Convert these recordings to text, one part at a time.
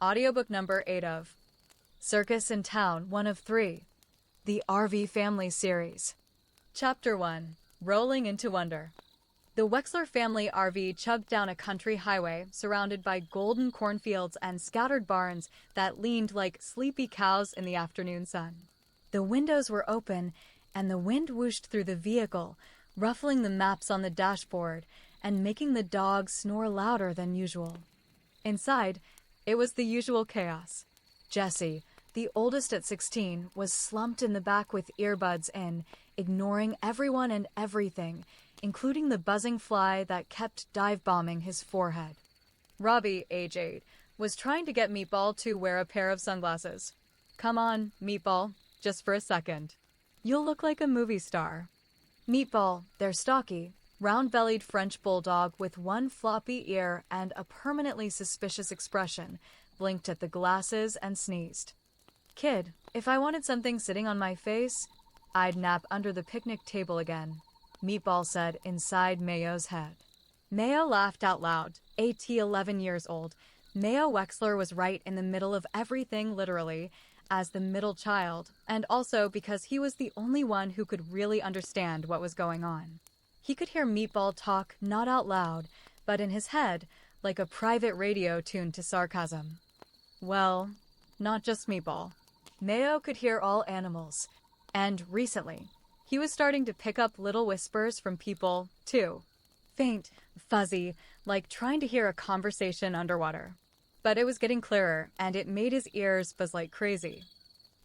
Audiobook number 8 of Circus in Town, 1 of 3. The RV Family Series. Chapter 1. Rolling into Wonder. The Wexler family RV chugged down a country highway surrounded by golden cornfields and scattered barns that leaned like sleepy cows in the afternoon sun. The windows were open, and the wind whooshed through the vehicle, ruffling the maps on the dashboard and making the dogs snore louder than usual. Inside, it was the usual chaos. Jessie, the oldest at 16, was slumped in the back with earbuds in, ignoring everyone and everything, including the buzzing fly that kept dive-bombing his forehead. Robbie, age 8, was trying to get Meatball to wear a pair of sunglasses. "Come on, Meatball, just for a second. You'll look like a movie star." Meatball, their stocky, round-bellied French bulldog with one floppy ear and a permanently suspicious expression, blinked at the glasses and sneezed. "Kid, if I wanted something sitting on my face, I'd nap under the picnic table again," Meatball said inside Mayo's head. Mayo laughed out loud. 11 years old, Mayo Wexler was right in the middle of everything literally, as the middle child, and also because he was the only one who could really understand what was going on. He could hear Meatball talk not out loud, but in his head, like a private radio tuned to sarcasm. Well, not just Meatball. Mayo could hear all animals, and recently, he was starting to pick up little whispers from people, too. Faint, fuzzy, like trying to hear a conversation underwater. But it was getting clearer, and it made his ears buzz like crazy.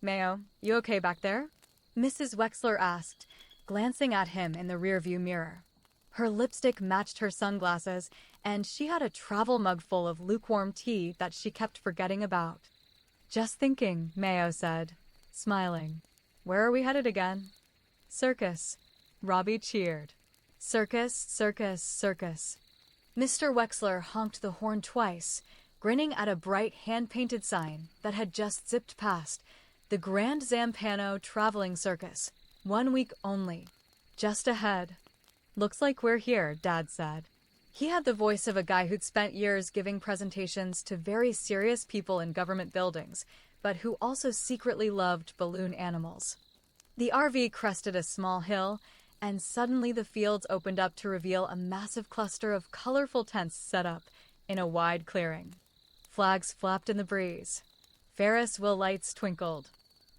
"Mayo, you okay back there?" Mrs. Wexler asked, glancing at him in the rearview mirror. Her lipstick matched her sunglasses, and she had a travel mug full of lukewarm tea that she kept forgetting about. "Just thinking," Mayo said, smiling. "Where are we headed again?" "Circus." Robbie cheered. "Circus, circus, circus." Mr. Wexler honked the horn twice, grinning at a bright hand-painted sign that had just zipped past. The Grand Zampano Traveling Circus. 1 week only. Just ahead. "Looks like we're here," Dad said. He had the voice of a guy who'd spent years giving presentations to very serious people in government buildings, but who also secretly loved balloon animals. The RV crested a small hill, and suddenly the fields opened up to reveal a massive cluster of colorful tents set up in a wide clearing. Flags flapped in the breeze. Ferris wheel lights twinkled.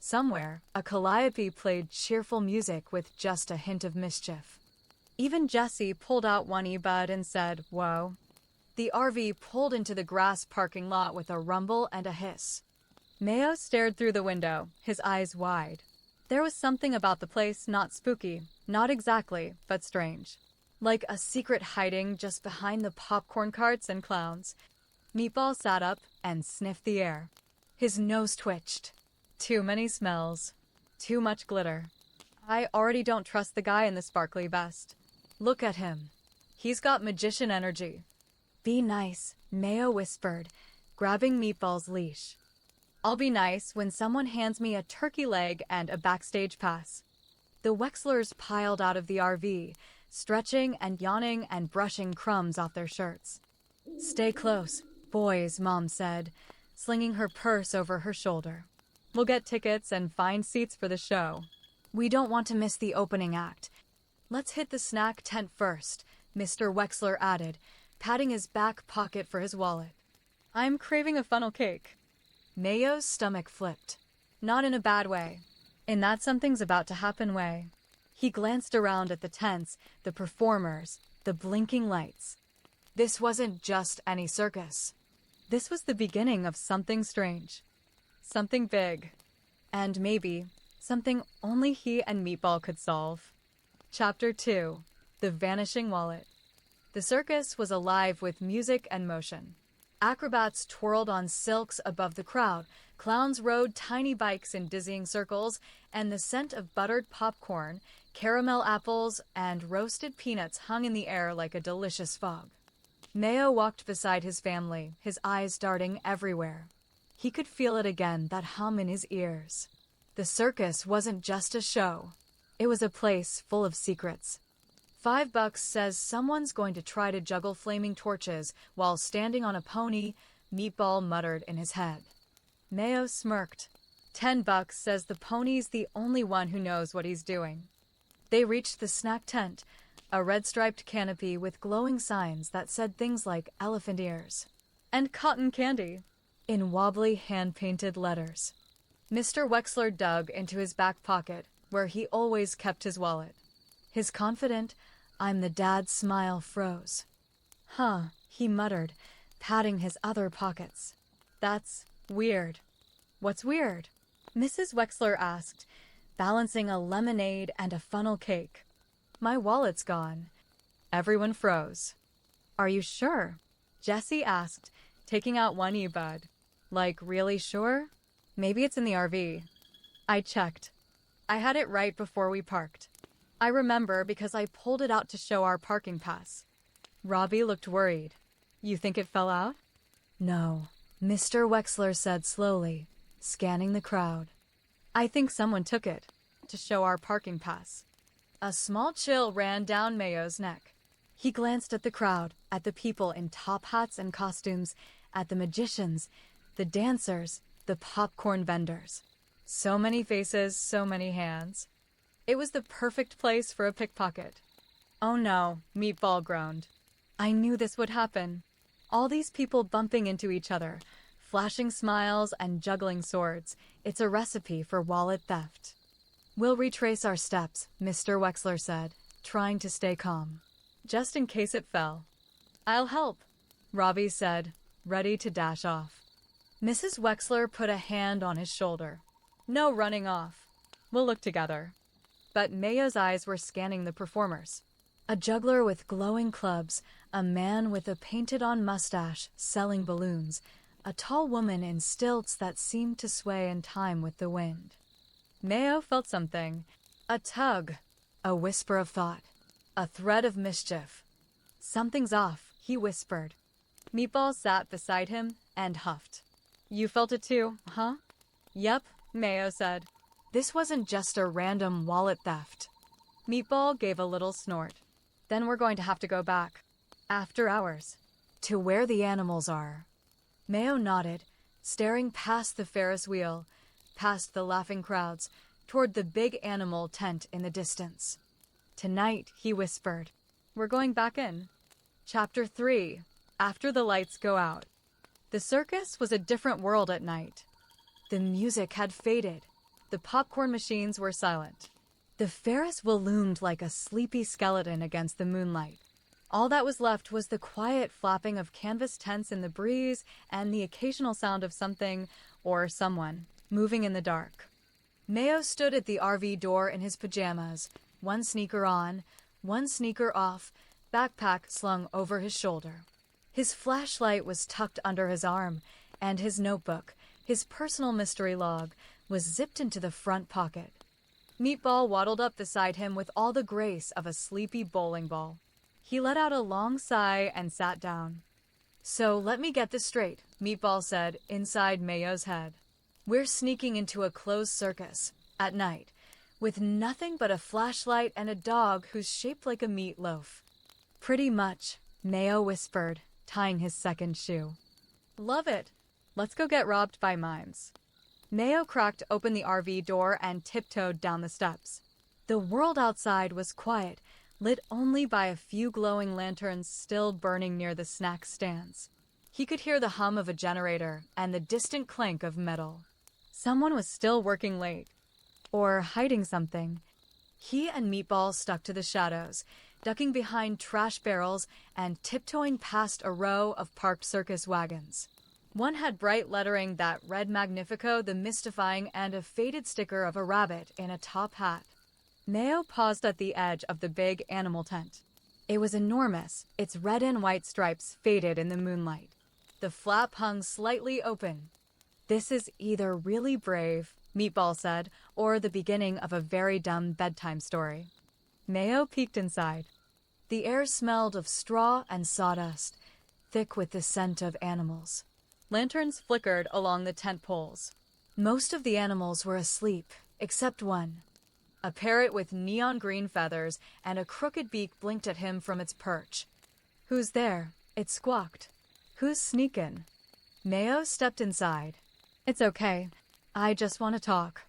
Somewhere, a calliope played cheerful music with just a hint of mischief. Even Jessie pulled out one earbud and said, "Whoa." The RV pulled into the grass parking lot with a rumble and a hiss. Mayo stared through the window, his eyes wide. There was something about the place not spooky, not exactly, but strange. Like a secret hiding just behind the popcorn carts and clowns. Meatball sat up and sniffed the air. His nose twitched. Too many smells. Too much glitter. I already don't trust the guy in the sparkly vest. Look at him. He's got magician energy. "Be nice," Mayo whispered, grabbing Meatball's leash. "I'll be nice when someone hands me a turkey leg and a backstage pass." The Wexlers piled out of the RV, stretching and yawning and brushing crumbs off their shirts. "Stay close, boys," Mom said, slinging her purse over her shoulder. "We'll get tickets and find seats for the show. We don't want to miss the opening act. Let's hit the snack tent first," Mr. Wexler added, patting his back pocket for his wallet. "I'm craving a funnel cake." Mayo's stomach flipped. Not in a bad way. In that something's about to happen way. He glanced around at the tents, the performers, the blinking lights. This wasn't just any circus. This was the beginning of something strange. Something big. And maybe something only he and Meatball could solve. Chapter 2. The Vanishing Wallet. The circus was alive with music and motion. Acrobats twirled on silks above the crowd, clowns rode tiny bikes in dizzying circles, and the scent of buttered popcorn, caramel apples, and roasted peanuts hung in the air like a delicious fog. Mayo walked beside his family, his eyes darting everywhere. He could feel it again, that hum in his ears. The circus wasn't just a show. It was a place full of secrets. $5 says someone's going to try to juggle flaming torches while standing on a pony, Meatball muttered in his head. Mayo smirked. $10 says the pony's the only one who knows what he's doing. They reached the snack tent, a red-striped canopy with glowing signs that said things like elephant ears and cotton candy in wobbly hand-painted letters. Mr. Wexler dug into his back pocket, where he always kept his wallet. His confident, "I'm the dad" smile froze. "Huh," he muttered, patting his other pockets. "That's weird." "What's weird?" Mrs. Wexler asked, balancing a lemonade and a funnel cake. "My wallet's gone." Everyone froze. "Are you sure?" Jessie asked, taking out one earbud. "Like, really sure? Maybe it's in the RV." I checked. I had it right before we parked. I remember because I pulled it out to show our parking pass. Robbie looked worried. "You think it fell out?" "No," Mr. Wexler said slowly, scanning the crowd. "I think someone took it to show our parking pass." A small chill ran down Mayo's neck. He glanced at the crowd, at the people in top hats and costumes, at the magicians, the dancers, the popcorn vendors. So many faces, so many hands. It was the perfect place for a pickpocket. "Oh no," Meatball groaned. "I knew this would happen." All these people bumping into each other, flashing smiles and juggling swords. It's a recipe for wallet theft. "We'll retrace our steps," Mr. Wexler said, trying to stay calm. "Just in case it fell." "I'll help," Robbie said, ready to dash off. Mrs. Wexler put a hand on his shoulder. "No running off. We'll look together." But Mayo's eyes were scanning the performers. A juggler with glowing clubs, a man with a painted-on mustache selling balloons, a tall woman in stilts that seemed to sway in time with the wind. Mayo felt something. A tug. A whisper of thought. A thread of mischief. "Something's off," he whispered. Meatball sat beside him and huffed. "You felt it too, huh?" "Yep," Mayo said. "This wasn't just a random wallet theft." Meatball gave a little snort. "Then we're going to have to go back. After hours. To where the animals are." Mayo nodded, staring past the Ferris wheel, past the laughing crowds, toward the big animal tent in the distance. "Tonight," he whispered, "we're going back in." Chapter 3. After the lights go out. The circus was a different world at night. The music had faded. The popcorn machines were silent. The Ferris wheel loomed like a sleepy skeleton against the moonlight. All that was left was the quiet flapping of canvas tents in the breeze and the occasional sound of something, or someone, moving in the dark. Mayo stood at the RV door in his pajamas, one sneaker on, one sneaker off, backpack slung over his shoulder. His flashlight was tucked under his arm, and his notebook, his personal mystery log, was zipped into the front pocket. Meatball waddled up beside him with all the grace of a sleepy bowling ball. He let out a long sigh and sat down. "So let me get this straight," Meatball said inside Mayo's head. "We're sneaking into a closed circus, at night, with nothing but a flashlight and a dog who's shaped like a meatloaf." "Pretty much," Mayo whispered, tying his second shoe. "Love it. Let's go get robbed by mimes." Mayo cracked open the RV door and tiptoed down the steps. The world outside was quiet, lit only by a few glowing lanterns still burning near the snack stands. He could hear the hum of a generator and the distant clank of metal. Someone was still working late. Or hiding something. He and Meatball stuck to the shadows, ducking behind trash barrels and tiptoeing past a row of parked circus wagons. One had bright lettering that read Magnifico the Mystifying and a faded sticker of a rabbit in a top hat. Mayo paused at the edge of the big animal tent. It was enormous, its red and white stripes faded in the moonlight. The flap hung slightly open. "This is either really brave," Meatball said, "or the beginning of a very dumb bedtime story." Mayo peeked inside. The air smelled of straw and sawdust, thick with the scent of animals. Lanterns flickered along the tent poles. Most of the animals were asleep, except one. A parrot with neon green feathers and a crooked beak blinked at him from its perch. "Who's there?" it squawked. "Who's sneakin'?" Mayo stepped inside. It's okay. I just want to talk.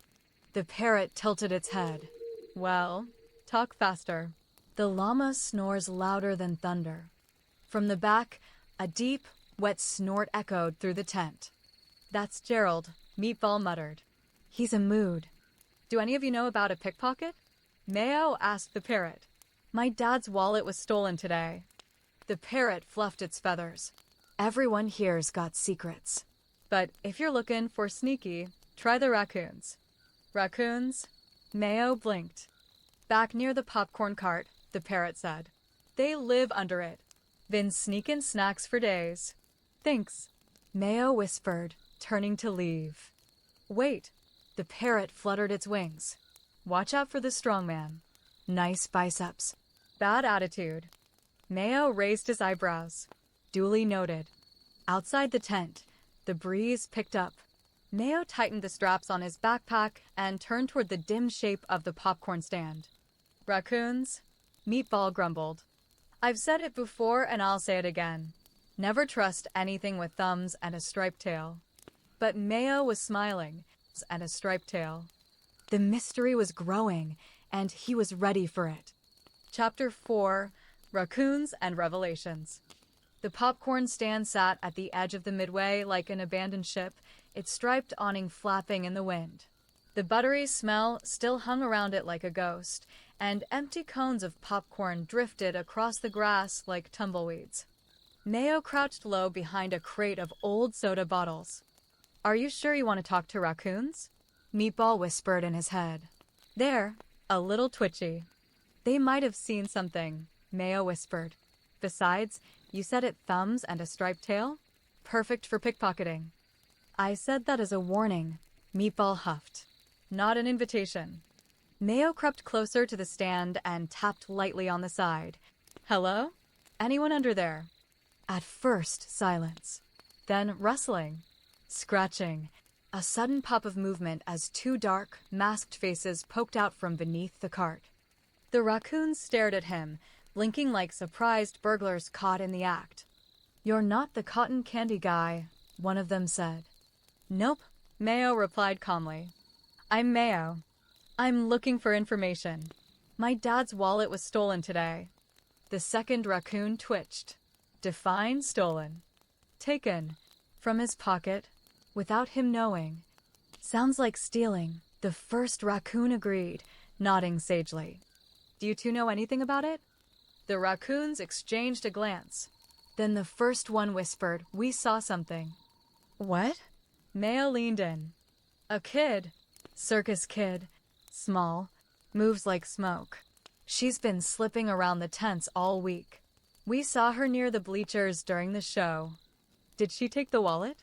The parrot tilted its head. Well, talk faster. The llama snores louder than thunder. From the back, a deep, wet snort echoed through the tent. That's Gerald, Meatball muttered. He's a mood. Do any of you know about a pickpocket? Mayo asked the parrot. My dad's wallet was stolen today. The parrot fluffed its feathers. Everyone here's got secrets. But if you're looking for sneaky, try the raccoons. Raccoons? Mayo blinked. Back near the popcorn cart, the parrot said. They live under it. Been sneaking snacks for days. Thanks. Mayo whispered, turning to leave. Wait. The parrot fluttered its wings. Watch out for the strong man. Nice biceps. Bad attitude. Mayo raised his eyebrows. Duly noted. Outside the tent, the breeze picked up. Mayo tightened the straps on his backpack and turned toward the dim shape of the popcorn stand. Raccoons? Meatball grumbled. I've said it before and I'll say it again. Never trust anything with thumbs and a striped tail. But Mayo was smiling, and a striped tail. The mystery was growing, and he was ready for it. Chapter 4, Raccoons and Revelations. The popcorn stand sat at the edge of the midway like an abandoned ship, its striped awning flapping in the wind. The buttery smell still hung around it like a ghost, and empty cones of popcorn drifted across the grass like tumbleweeds. Mayo crouched low behind a crate of old soda bottles. Are you sure you want to talk to raccoons? Meatball whispered in his head. They're a little twitchy. They might have seen something, Mayo whispered. Besides, you said it thumbs and a striped tail? Perfect for pickpocketing. I said that as a warning, Meatball huffed. Not an invitation. Mayo crept closer to the stand and tapped lightly on the side. Hello? Anyone under there? At first, silence. Then rustling. Scratching. A sudden pop of movement as two dark, masked faces poked out from beneath the cart. The raccoons stared at him, blinking like surprised burglars caught in the act. You're not the cotton candy guy, one of them said. Nope, Mayo replied calmly. I'm Mayo. I'm looking for information. My dad's wallet was stolen today. The second raccoon twitched. Define stolen. Taken. From his pocket. Without him knowing. Sounds like stealing, the first raccoon agreed, nodding sagely. Do you two know anything about it? The raccoons exchanged a glance. Then the first one whispered, we saw something. What? Mayo leaned in. A kid. Circus kid. Small. Moves like smoke. She's been slipping around the tents all week. We saw her near the bleachers during the show. Did she take the wallet?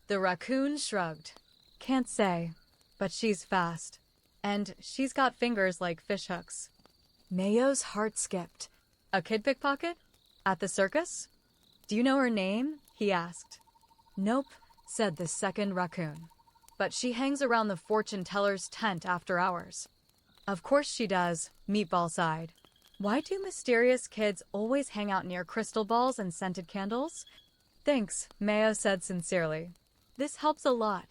The raccoon shrugged. Can't say, but she's fast. And she's got fingers like fishhooks. Mayo's heart skipped. A kid pickpocket? At the circus? Do you know her name? He asked. Nope, said the second raccoon. But she hangs around the fortune teller's tent after hours. Of course she does, Meatball sighed. Why do mysterious kids always hang out near crystal balls and scented candles? Thanks, Mayo said sincerely. This helps a lot.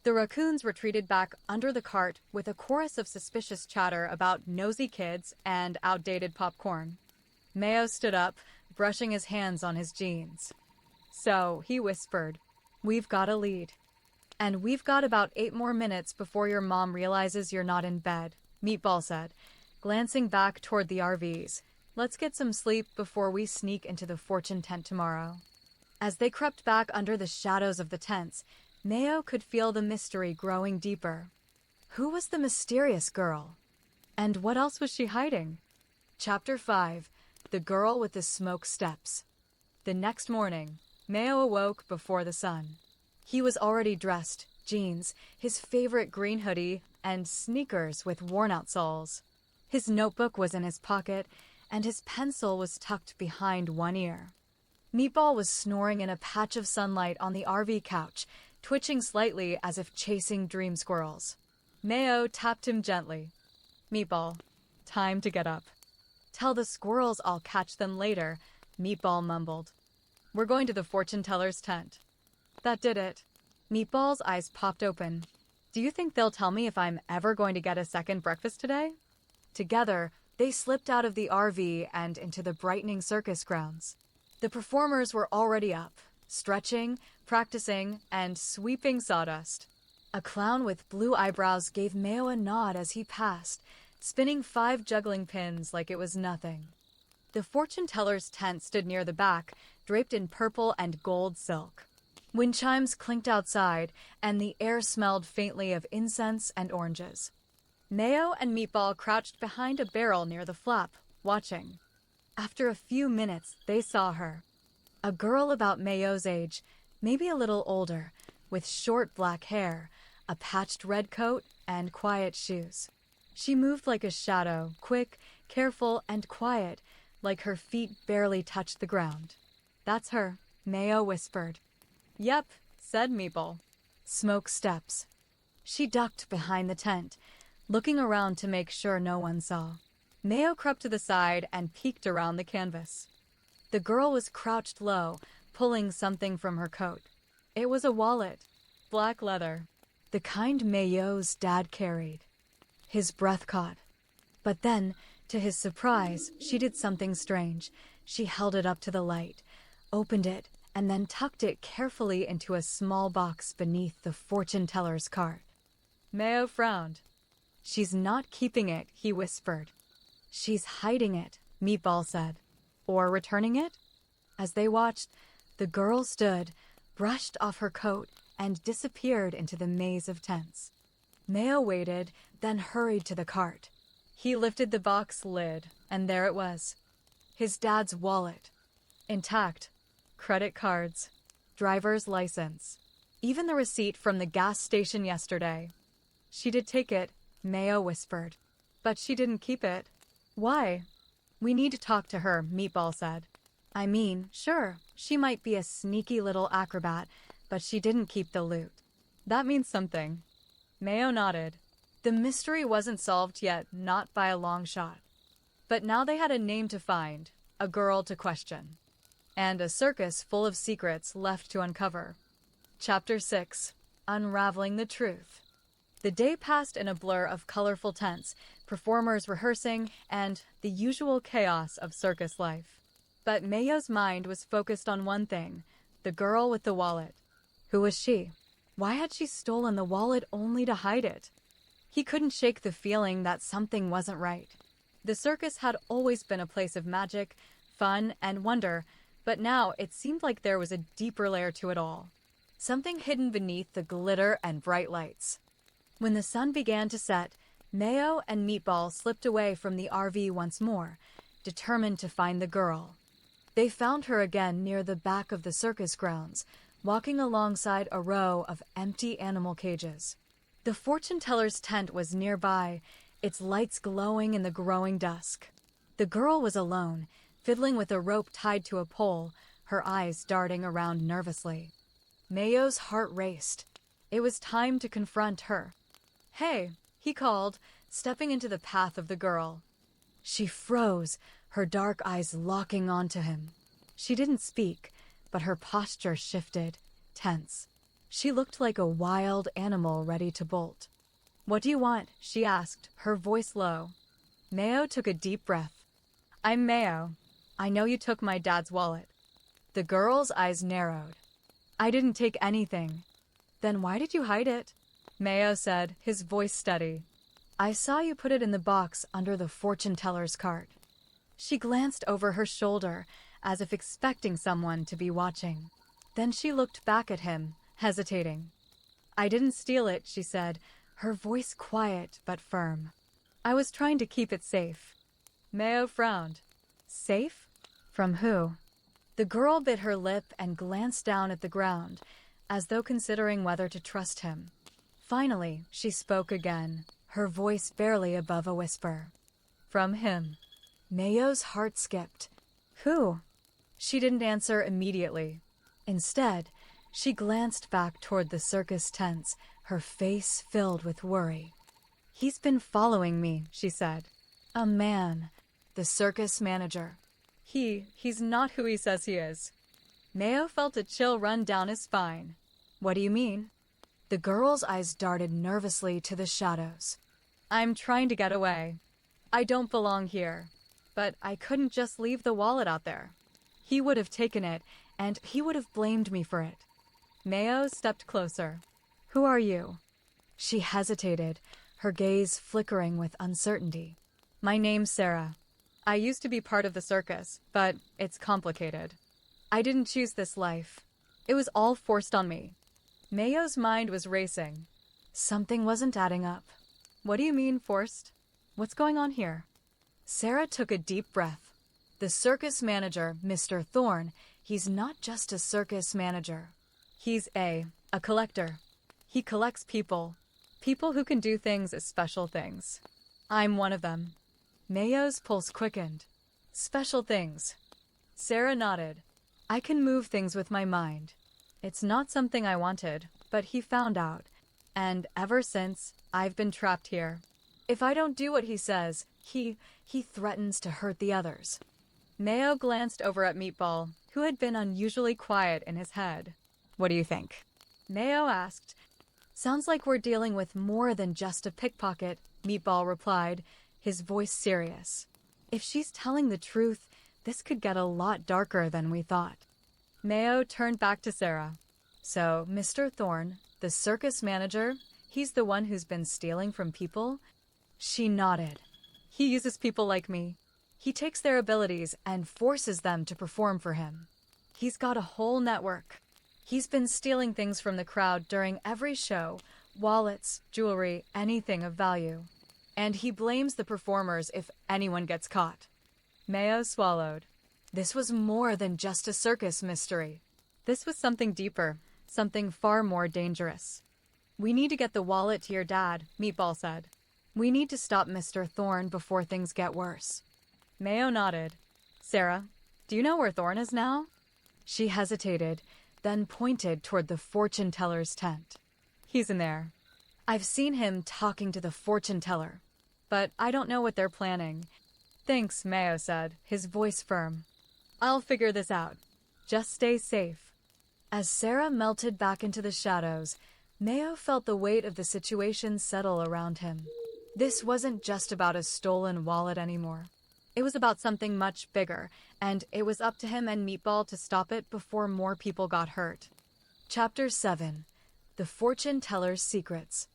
The raccoons retreated back under the cart with a chorus of suspicious chatter about nosy kids and outdated popcorn. Mayo stood up, brushing his hands on his jeans. So, he whispered, we've got a lead. And we've got about 8 more minutes before your mom realizes you're not in bed, Meatball said, glancing back toward the RVs. Let's get some sleep before we sneak into the fortune tent tomorrow. As they crept back under the shadows of the tents, Mayo could feel the mystery growing deeper. Who was the mysterious girl? And what else was she hiding? Chapter 5, The Girl with the Smoke Steps. The next morning, Mayo awoke before the sun. He was already dressed, jeans, his favorite green hoodie, and sneakers with worn-out soles. His notebook was in his pocket, and his pencil was tucked behind one ear. Meatball was snoring in a patch of sunlight on the RV couch, twitching slightly as if chasing dream squirrels. Mayo tapped him gently. Meatball, time to get up. Tell the squirrels I'll catch them later, Meatball mumbled. We're going to the fortune teller's tent. That did it. Meatball's eyes popped open. Do you think they'll tell me if I'm ever going to get a second breakfast today? Together, they slipped out of the RV and into the brightening circus grounds. The performers were already up, stretching, practicing, and sweeping sawdust. A clown with blue eyebrows gave Mayo a nod as he passed, spinning 5 juggling pins like it was nothing. The fortune teller's tent stood near the back, draped in purple and gold silk. Wind chimes clinked outside, and the air smelled faintly of incense and oranges. Mayo and Meatball crouched behind a barrel near the flap, watching. After a few minutes, they saw her. A girl about Mayo's age, maybe a little older, with short black hair, a patched red coat, and quiet shoes. She moved like a shadow, quick, careful, and quiet, like her feet barely touched the ground. That's her, Mayo whispered. Yep, said Meatball. Smoke steps. She ducked behind the tent, looking around to make sure no one saw. Mayo crept to the side and peeked around the canvas. The girl was crouched low, pulling something from her coat. It was a wallet, black leather, the kind Mayo's dad carried. His breath caught. But then, to his surprise, she did something strange. She held it up to the light, opened it, and then tucked it carefully into a small box beneath the fortune teller's cart. Mayo frowned. She's not keeping it, he whispered. She's hiding it, Meatball said. Or returning it? As they watched, the girl stood, brushed off her coat, and disappeared into the maze of tents. Mayo waited, then hurried to the cart. He lifted the box lid, and there it was. His dad's wallet. Intact. Credit cards. Driver's license. Even the receipt from the gas station yesterday. She did take it, Mayo whispered. But she didn't keep it. Why? We need to talk to her, Meatball said. I mean, sure, she might be a sneaky little acrobat, but she didn't keep the loot. That means something. Mayo nodded. The mystery wasn't solved yet, not by a long shot. But now they had a name to find, a girl to question, and a circus full of secrets left to uncover. Chapter 6. Unraveling the Truth. The day passed in a blur of colorful tents, performers rehearsing, and the usual chaos of circus life. But Mayo's mind was focused on one thing, the girl with the wallet. Who was she? Why had she stolen the wallet only to hide it? He couldn't shake the feeling that something wasn't right. The circus had always been a place of magic, fun, and wonder, but now it seemed like there was a deeper layer to it all. Something hidden beneath the glitter and bright lights. When the sun began to set, Mayo and Meatball slipped away from the RV once more, determined to find the girl. They found her again near the back of the circus grounds, walking alongside a row of empty animal cages. The fortune teller's tent was nearby, its lights glowing in the growing dusk. The girl was alone, fiddling with a rope tied to a pole, her eyes darting around nervously. Mayo's heart raced. It was time to confront her. Hey, he called, stepping into the path of the girl. She froze, her dark eyes locking onto him. She didn't speak, but her posture shifted, tense. She looked like a wild animal ready to bolt. What do you want? She asked, her voice low. Mayo took a deep breath. I'm Mayo. I know you took my dad's wallet. The girl's eyes narrowed. I didn't take anything. Then why did you hide it? Mayo said, his voice steady. I saw you put it in the box under the fortune teller's cart. She glanced over her shoulder, as if expecting someone to be watching. Then she looked back at him, hesitating. I didn't steal it, she said, her voice quiet but firm. I was trying to keep it safe. Mayo frowned. Safe? From who? The girl bit her lip and glanced down at the ground, as though considering whether to trust him. Finally, she spoke again, her voice barely above a whisper. From him. Mayo's heart skipped. Who? She didn't answer immediately. Instead, she glanced back toward the circus tents, her face filled with worry. He's been following me, she said. A man. The circus manager. He's not who he says he is. Mayo felt a chill run down his spine. What do you mean? The girl's eyes darted nervously to the shadows. I'm trying to get away. I don't belong here. But I couldn't just leave the wallet out there. He would have taken it, and he would have blamed me for it. Mayo stepped closer. Who are you? She hesitated, her gaze flickering with uncertainty. My name's Sarah. I used to be part of the circus, but it's complicated. I didn't choose this life. It was all forced on me. Mayo's mind was racing. Something wasn't adding up. What do you mean, forced? What's going on here? Sarah took a deep breath. The circus manager, Mr. Thorne, he's not just a circus manager. He's a collector. He collects people who can do things as special things. I'm one of them. Mayo's pulse quickened. Special things. Sarah nodded. I can move things with my mind. It's not something I wanted, but he found out. And ever since, I've been trapped here. If I don't do what he says, he threatens to hurt the others. Mayo glanced over at Meatball, who had been unusually quiet in his head. What do you think? Mayo asked. Sounds like we're dealing with more than just a pickpocket, Meatball replied, his voice serious. If she's telling the truth, this could get a lot darker than we thought. Mayo turned back to Sarah. So, Mr. Thorne, the circus manager, he's the one who's been stealing from people? She nodded. He uses people like me. He takes their abilities and forces them to perform for him. He's got a whole network. He's been stealing things from the crowd during every show, wallets, jewelry, anything of value. And he blames the performers if anyone gets caught. Mayo swallowed. This was more than just a circus mystery. This was something deeper, something far more dangerous. We need to get the wallet to your dad, Meatball said. We need to stop Mr. Thorne before things get worse. Mayo nodded. Sarah, do you know where Thorne is now? She hesitated, then pointed toward the fortune teller's tent. He's in there. I've seen him talking to the fortune teller, but I don't know what they're planning. Thanks, Mayo said, his voice firm. I'll figure this out. Just stay safe. As Sarah melted back into the shadows, Mayo felt the weight of the situation settle around him. This wasn't just about a stolen wallet anymore. It was about something much bigger, and it was up to him and Meatball to stop it before more people got hurt. Chapter 7. The Fortune Teller's Secrets.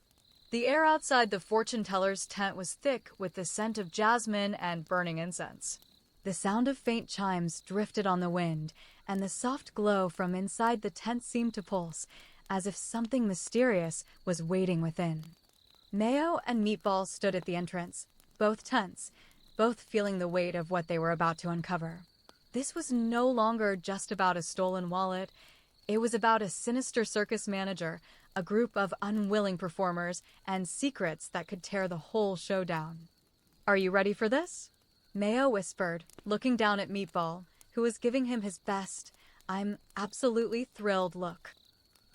The air outside the fortune teller's tent was thick with the scent of jasmine and burning incense. The sound of faint chimes drifted on the wind, and the soft glow from inside the tent seemed to pulse, as if something mysterious was waiting within. Mayo and Meatball stood at the entrance, both tense, both feeling the weight of what they were about to uncover. This was no longer just about a stolen wallet. It was about a sinister circus manager, a group of unwilling performers, and secrets that could tear the whole show down. Are you ready for this? Mayo whispered, looking down at Meatball, who was giving him his best, I'm absolutely thrilled look.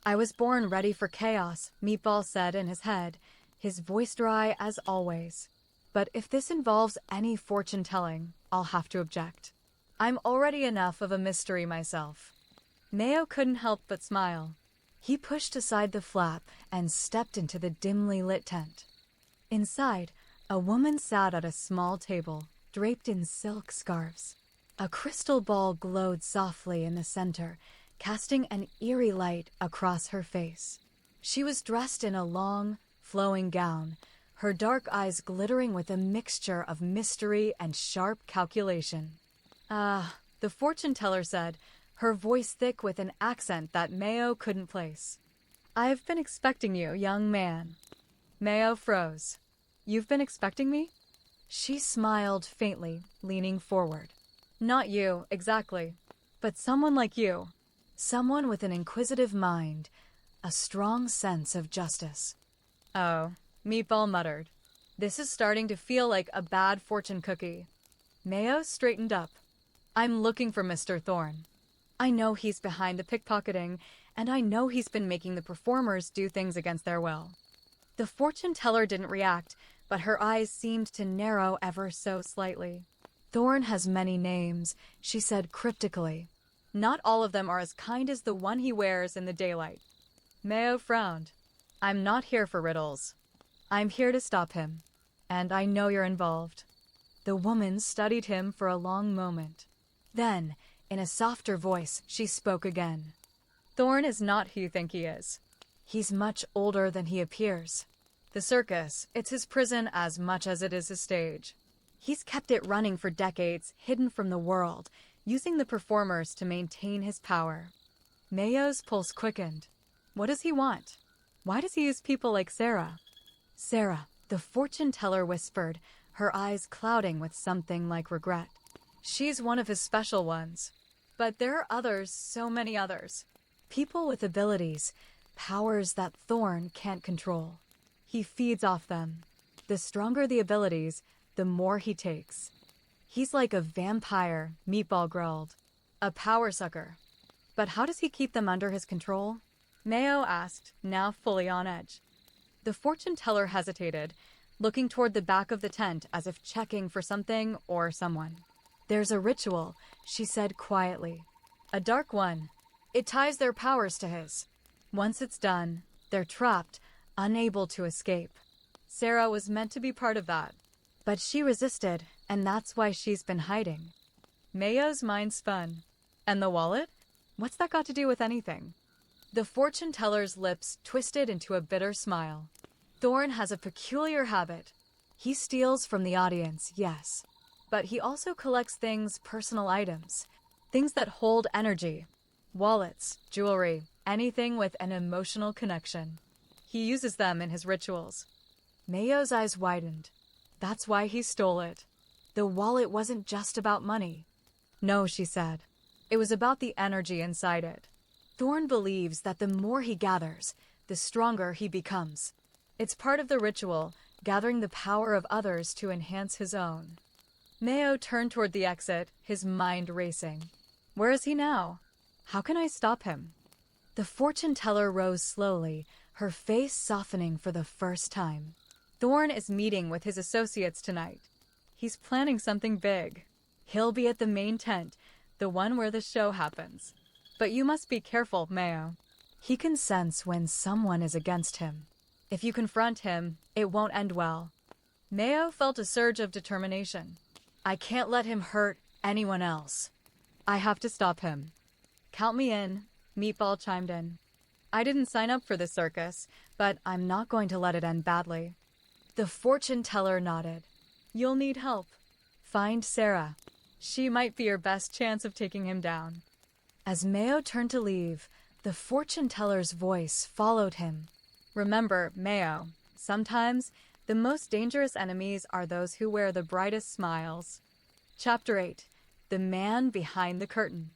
I was born ready for chaos, Meatball said in his head, his voice dry as always. But if this involves any fortune-telling, I'll have to object. I'm already enough of a mystery myself. Mayo couldn't help but smile. He pushed aside the flap and stepped into the dimly lit tent. Inside, a woman sat at a small table, draped in silk scarves. A crystal ball glowed softly in the center, casting an eerie light across her face. She was dressed in a long, flowing gown, her dark eyes glittering with a mixture of mystery and sharp calculation. Ah, the fortune teller said, her voice thick with an accent that Mayo couldn't place. I've been expecting you, young man. Mayo froze. You've been expecting me? She smiled faintly, leaning forward. Not you, exactly, but someone like you. Someone with an inquisitive mind, a strong sense of justice. Oh, Meatball muttered. This is starting to feel like a bad fortune cookie. Mayo straightened up. I'm looking for Mr. Thorne. I know he's behind the pickpocketing, and I know he's been making the performers do things against their will. The fortune teller didn't react, but her eyes seemed to narrow ever so slightly. Thorne has many names, she said cryptically. Not all of them are as kind as the one he wears in the daylight. Mayo frowned. I'm not here for riddles. I'm here to stop him. And I know you're involved. The woman studied him for a long moment. Then, in a softer voice, she spoke again. Thorn is not who you think he is. He's much older than he appears. The circus, it's his prison as much as it is his stage. He's kept it running for decades, hidden from the world, using the performers to maintain his power. Mayo's pulse quickened. What does he want? Why does he use people like Sarah? Sarah, the fortune teller whispered, her eyes clouding with something like regret. She's one of his special ones. But there are others, so many others. People with abilities, powers that Thorn can't control. He feeds off them. The stronger the abilities, the more he takes. He's like a vampire, Meatball growled. A power sucker. But how does he keep them under his control? Mayo asked, now fully on edge. The fortune teller hesitated, looking toward the back of the tent as if checking for something or someone. There's a ritual, she said quietly. A dark one. It ties their powers to his. Once it's done, they're trapped, unable to escape. Sarah was meant to be part of that. But she resisted, and that's why she's been hiding. Mayo's mind spun. And the wallet? What's that got to do with anything? The fortune teller's lips twisted into a bitter smile. Thorn has a peculiar habit. He steals from the audience, yes. But he also collects things, personal items. Things that hold energy. Wallets, jewelry, anything with an emotional connection. He uses them in his rituals. Mayo's eyes widened. That's why he stole it. The wallet wasn't just about money. No, she said. It was about the energy inside it. Thorn believes that the more he gathers, the stronger he becomes. It's part of the ritual, gathering the power of others to enhance his own. Mayo turned toward the exit, his mind racing. Where is he now? How can I stop him? The fortune teller rose slowly, her face softening for the first time. Thorn is meeting with his associates tonight. He's planning something big. He'll be at the main tent, the one where the show happens. But you must be careful, Mayo. He can sense when someone is against him. If you confront him, it won't end well. Mayo felt a surge of determination. I can't let him hurt anyone else. I have to stop him. Count me in, Meatball chimed in. I didn't sign up for this circus, but I'm not going to let it end badly. The fortune teller nodded. You'll need help. Find Sarah. She might be your best chance of taking him down. As Mayo turned to leave, the fortune teller's voice followed him. Remember, Mayo, sometimes the most dangerous enemies are those who wear the brightest smiles. Chapter 8. The Man Behind the Curtain.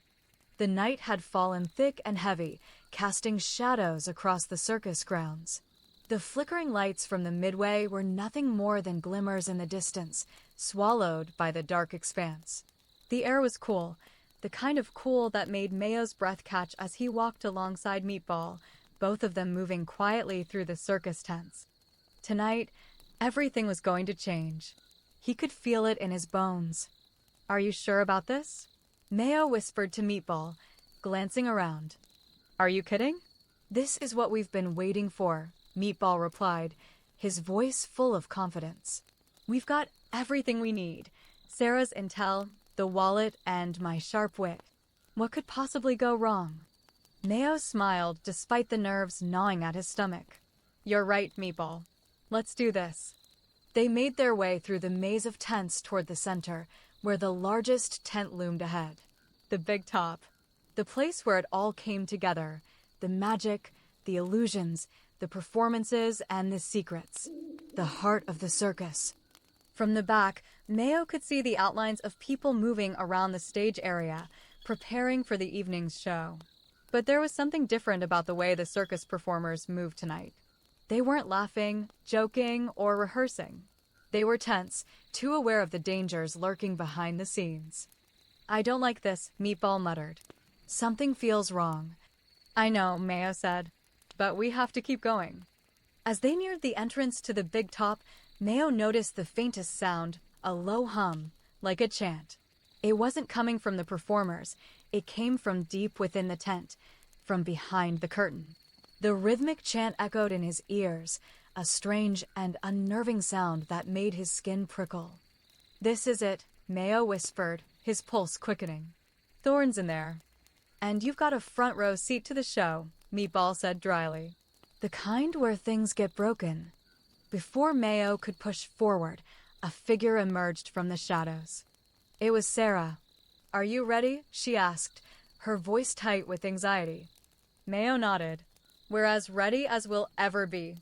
The night had fallen thick and heavy, casting shadows across the circus grounds. The flickering lights from the midway were nothing more than glimmers in the distance, swallowed by the dark expanse. The air was cool, the kind of cool that made Mayo's breath catch as he walked alongside Meatball, both of them moving quietly through the circus tents. Tonight, everything was going to change. He could feel it in his bones. Are you sure about this? Mayo whispered to Meatball, glancing around. Are you kidding? This is what we've been waiting for, Meatball replied, his voice full of confidence. We've got everything we need. Sarah's intel, the wallet, and my sharp wit. What could possibly go wrong? Mayo smiled despite the nerves gnawing at his stomach. You're right, Meatball. Let's do this. They made their way through the maze of tents toward the center, where the largest tent loomed ahead. The big top. The place where it all came together. The magic, the illusions, the performances, and the secrets. The heart of the circus. From the back, Mayo could see the outlines of people moving around the stage area, preparing for the evening's show. But there was something different about the way the circus performers moved tonight. They weren't laughing, joking, or rehearsing. They were tense, too aware of the dangers lurking behind the scenes. I don't like this, Meatball muttered. Something feels wrong. I know, Mayo said, but we have to keep going. As they neared the entrance to the big top, Mayo noticed the faintest sound, a low hum, like a chant. It wasn't coming from the performers. It came from deep within the tent, from behind the curtain. The rhythmic chant echoed in his ears, a strange and unnerving sound that made his skin prickle. "This is it," Mayo whispered, his pulse quickening. "Thorns in there. And you've got a front row seat to the show," Meatball said dryly. "The kind where things get broken." Before Mayo could push forward, a figure emerged from the shadows. It was Sarah. "Are you ready?" she asked, her voice tight with anxiety. Mayo nodded. "We're as ready as we'll ever be."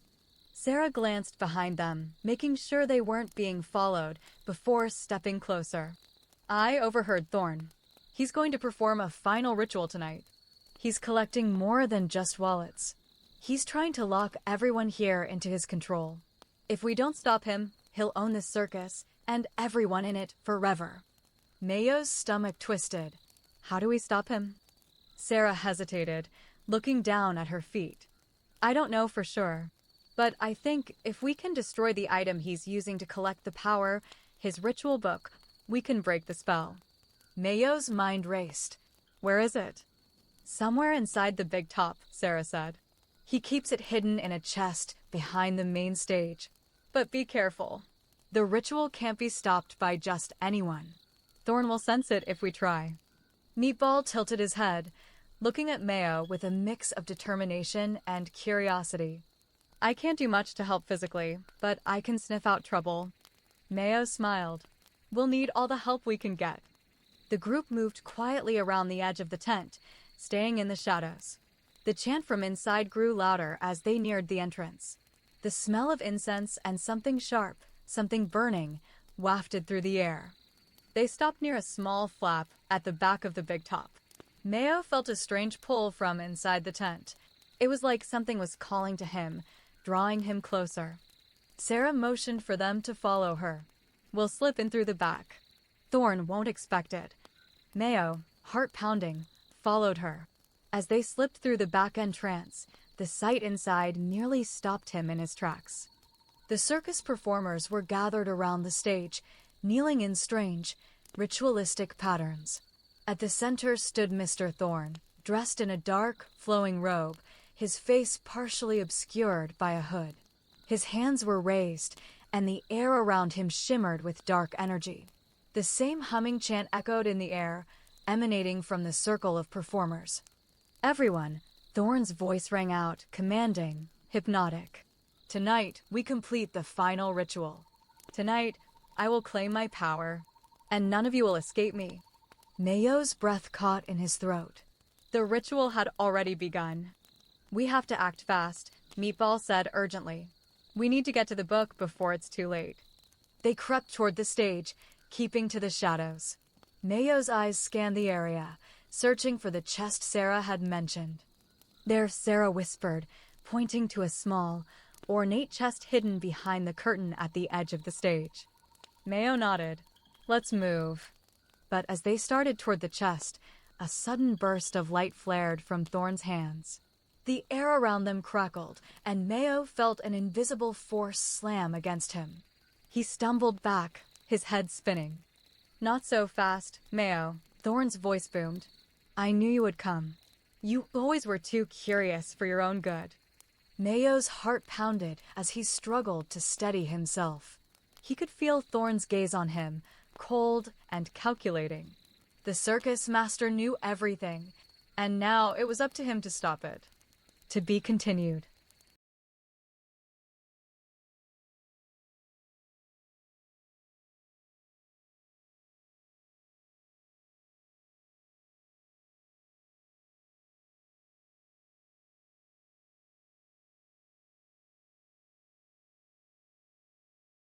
Sarah glanced behind them, making sure they weren't being followed, before stepping closer. "I overheard Thorn. He's going to perform a final ritual tonight. He's collecting more than just wallets. He's trying to lock everyone here into his control. If we don't stop him, he'll own this circus and everyone in it forever." Mayo's stomach twisted. "How do we stop him?" Sarah hesitated, looking down at her feet. "I don't know for sure, but I think if we can destroy the item he's using to collect the power, his ritual book, we can break the spell." Mayo's mind raced. "Where is it?" "Somewhere inside the big top," Sarah said. "He keeps it hidden in a chest behind the main stage. But be careful. The ritual can't be stopped by just anyone. Thorn will sense it if we try." Meatball tilted his head, looking at Mayo with a mix of determination and curiosity. "I can't do much to help physically, but I can sniff out trouble." Mayo smiled. "We'll need all the help we can get." The group moved quietly around the edge of the tent, staying in the shadows. The chant from inside grew louder as they neared the entrance. The smell of incense and something sharp, something burning, wafted through the air. They stopped near a small flap at the back of the big top. Mayo felt a strange pull from inside the tent. It was like something was calling to him, drawing him closer. Sarah motioned for them to follow her. "We'll slip in through the back. Thorn won't expect it." Mayo, heart pounding, followed her. As they slipped through the back entrance, the sight inside nearly stopped him in his tracks. The circus performers were gathered around the stage, kneeling in strange, ritualistic patterns. At the center stood Mr. Thorn, dressed in a dark, flowing robe, his face partially obscured by a hood. His hands were raised, and the air around him shimmered with dark energy. The same humming chant echoed in the air, emanating from the circle of performers. "Everyone," Thorn's voice rang out, commanding, hypnotic. "Tonight, we complete the final ritual. Tonight, I will claim my power, and none of you will escape me." Mayo's breath caught in his throat. The ritual had already begun. "We have to act fast," Meatball said urgently. "We need to get to the book before it's too late." They crept toward the stage, keeping to the shadows. Mayo's eyes scanned the area, searching for the chest Sarah had mentioned. "There," Sarah whispered, pointing to a small, ornate chest hidden behind the curtain at the edge of the stage. Mayo nodded. "Let's move." But as they started toward the chest, a sudden burst of light flared from Thorn's hands. The air around them crackled, and Mayo felt an invisible force slam against him. He stumbled back, his head spinning. "Not so fast, Mayo," Thorn's voice boomed. "I knew you would come. You always were too curious for your own good." Mayo's heart pounded as he struggled to steady himself. He could feel Thorn's gaze on him, cold and calculating. The circus master knew everything, and now it was up to him to stop it. To be continued.